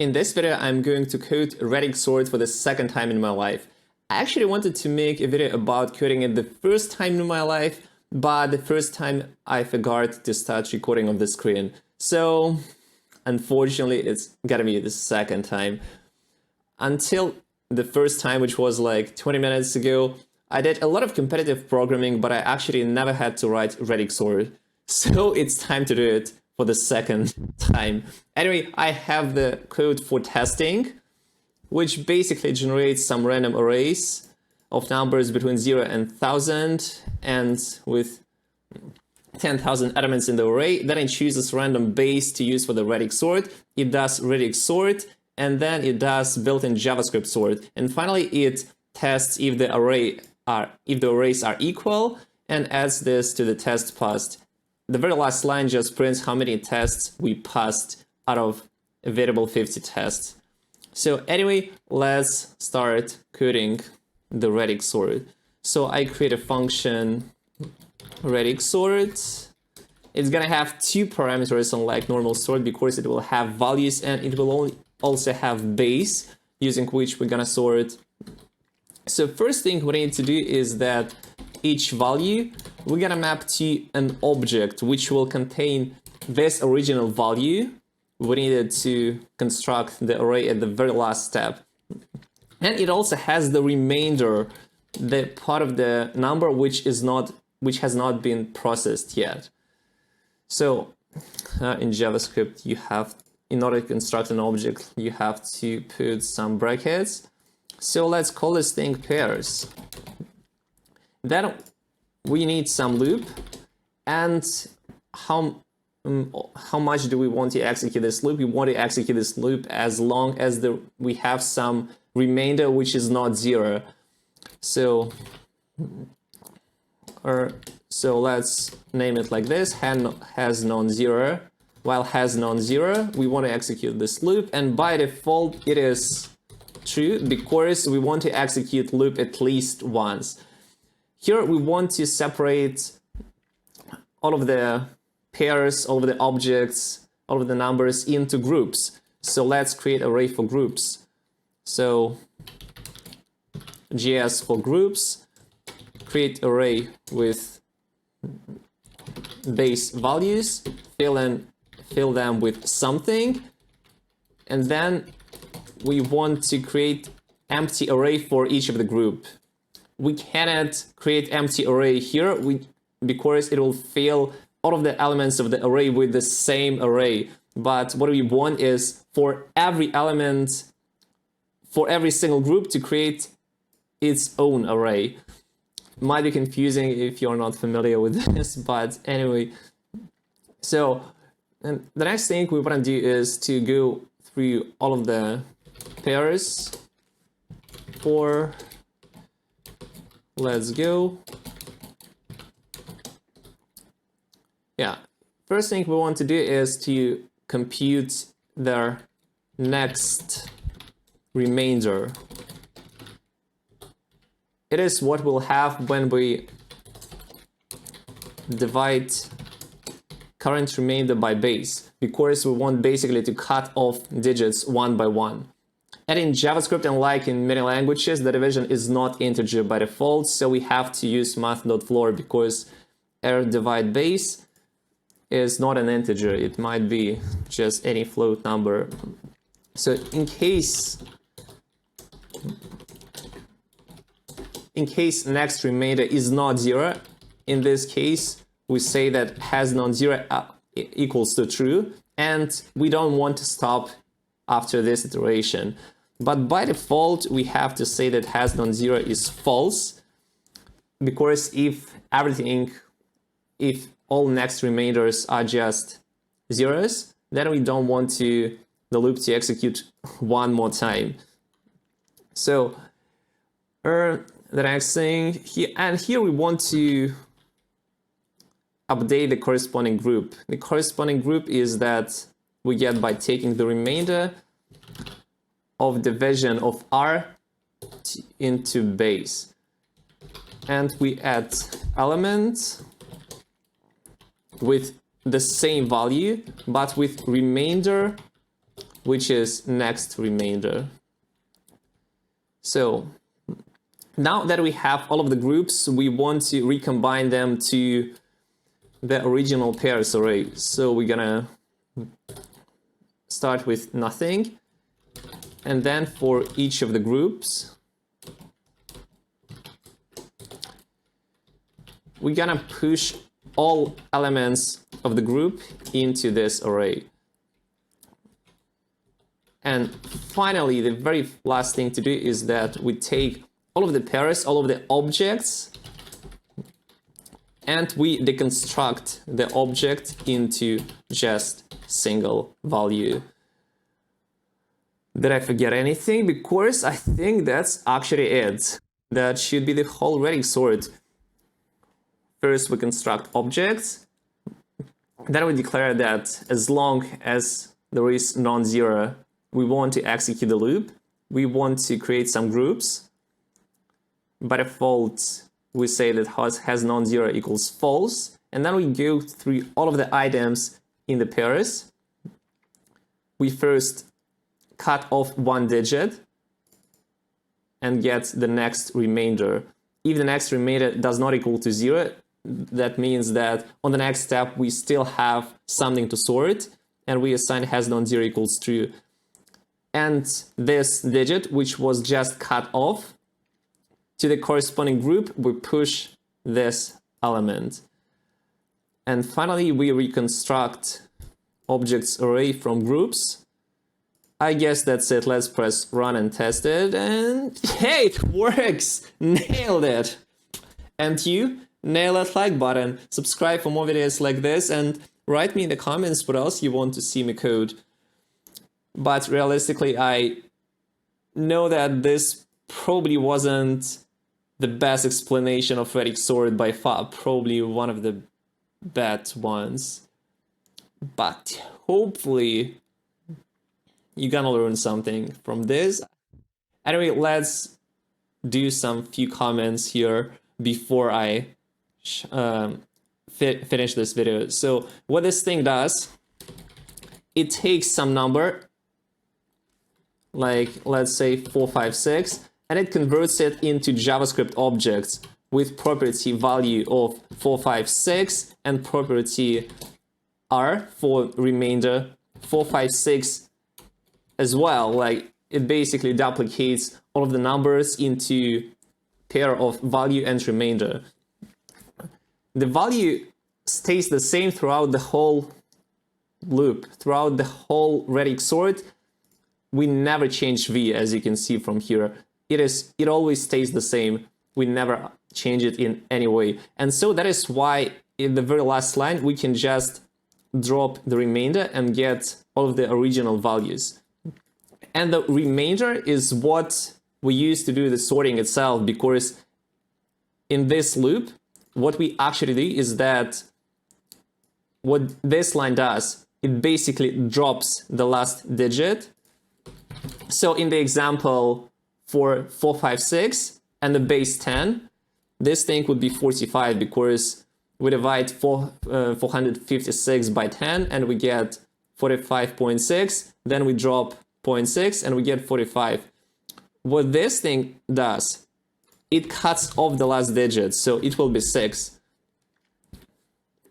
In this video, I'm going to code RadixSort for the second time in my life. I actually wanted to make a video about coding it the first time in my life, but the first time I forgot to start recording on the screen. So, unfortunately, it's gotta be the second time. Until the first time, which was like 20 minutes ago, I did a lot of competitive programming, but I actually never had to write RadixSort. So it's time to do it for the second time. Anyway, I have the code for testing, which basically generates some random arrays of numbers between 0 and 1000, and with 10,000 elements in the array. Then it chooses random base to use for the RadixSort. It does RadixSort, and then it does built-in JavaScript sort. And finally, it tests if the arrays are equal and adds this to the test passed. The very last line just prints how many tests we passed out of a variable 50 tests. So anyway, let's start coding the RadixSort. So I create a function RadixSort. It's gonna have two parameters unlike normal sort because it will have values and it will also have base using which we're gonna sort. So first thing we need to do is that each value we're gonna map to an object which will contain this original value. We needed to construct the array at the very last step. And it also has the remainder, the part of the number which has not been processed yet. So in JavaScript, in order to construct an object, you have to put some brackets. So let's call this thing pairs. Then we need some loop, and how much do we want to execute this loop? We want to execute this loop as long as we have some remainder which is not 0. So let's name it like this: has non-zero. While has non-zero, we want to execute this loop, and by default it is true because we want to execute loop at least once. Here we want to separate all of the pairs, all of the objects, all of the numbers into groups. So let's create an array for groups. So JS for groups, create array with base values, fill them with something, and then we want to create empty array for each of the group. We cannot create empty array here because it will fill all of the elements of the array with the same array. But what we want is for every element, for every single group to create its own array. Might be confusing if you're not familiar with this, but anyway. So and the next thing we want to do is to go through all of the pairs for, let's go. Yeah, first thing we want to do is to compute their next remainder. It is what we'll have when we divide current remainder by base, because we want basically to cut off digits one by one. And in JavaScript, unlike in many languages, the division is not integer by default, so we have to use math.floor because our divide base is not an integer. It might be just any float number. So in case next remainder is not 0, in this case, we say that has non-zero equals to true, and we don't want to stop after this iteration. But by default, we have to say that has non-zero is false, because if all next remainders are just zeros, then we don't want the loop to execute one more time. So the next thing here we want to update the corresponding group. The corresponding group is that we get by taking the remainder of division of R into base. And we add element with the same value, but with remainder which is next remainder. So now that we have all of the groups, we want to recombine them to the original pairs array. So we're gonna start with nothing, and then for each of the groups, we're gonna push all elements of the group into this array. And finally, the very last thing to do is that we take all of the pairs, all of the objects, and we deconstruct the object into just single value. Did I forget anything? Because I think that's actually it. That should be the whole RadixSort. First, we construct objects. Then we declare that as long as there is non-zero, we want to execute the loop. We want to create some groups. By default, we say that has non-zero equals false. And then we go through all of the items in the pairs. We first cut off one digit and get the next remainder. If the next remainder does not equal to 0, that means that on the next step we still have something to sort, and we assign has non-zero equals true. And this digit, which was just cut off, to the corresponding group, we push this element. And finally, we reconstruct objects array from groups. I guess that's it. Let's press run and test it. And hey, it works! Nailed it! And you? Nail that like button, subscribe for more videos like this, and write me in the comments what else you want to see me code. But realistically, I know that this probably wasn't the best explanation of RadixSort by far, probably one of the bad ones. But hopefully you're gonna learn something from this. Anyway, let's do some few comments here before I finish this video. So what this thing does, it takes some number, like let's say 456, and it converts it into JavaScript objects with property value of 456 and property R for remainder 456 as well. Like it basically duplicates all of the numbers into pair of value and remainder. The value stays the same throughout the whole loop, throughout the whole RadixSort. We never change v, as you can see from here. It always stays the same. We never change it in any way. And so that is why in the very last line we can just drop the remainder and get all of the original values. And the remainder is what we use to do the sorting itself, because in this loop, what we actually do is that what this line does, it basically drops the last digit. So in the example for 456 and the base 10, this thing would be 45, because we divide 456 by 10 and we get 45.6, then we drop 0.6 and we get 45. What this thing does, it cuts off the last digit, so it will be 6.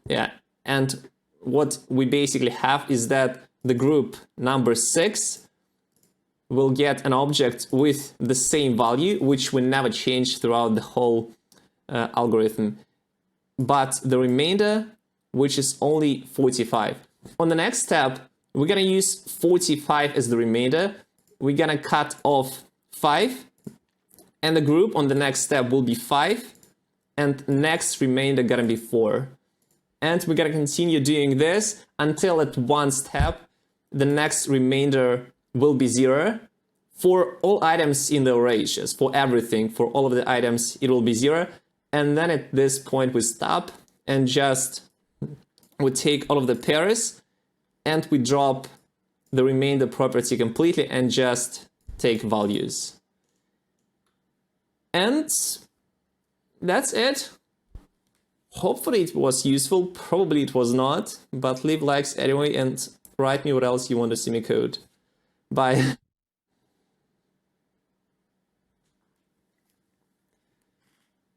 Yeah, and what we basically have is that the group number 6 will get an object with the same value, which we never change throughout the whole algorithm, but the remainder, which is only 45. On the next step, we're gonna use 45 as the remainder. We're gonna cut off 5, and the group on the next step will be 5, and next remainder gonna be 4. And we're gonna continue doing this until at one step the next remainder will be 0. For all items in the array, just for everything, for all of the items, it will be 0. And then at this point we stop and just we take all of the pairs and we drop the remainder property completely and just take values. And that's it. Hopefully it was useful. Probably it was not, but leave likes anyway and write me what else you want to see me code. Bye.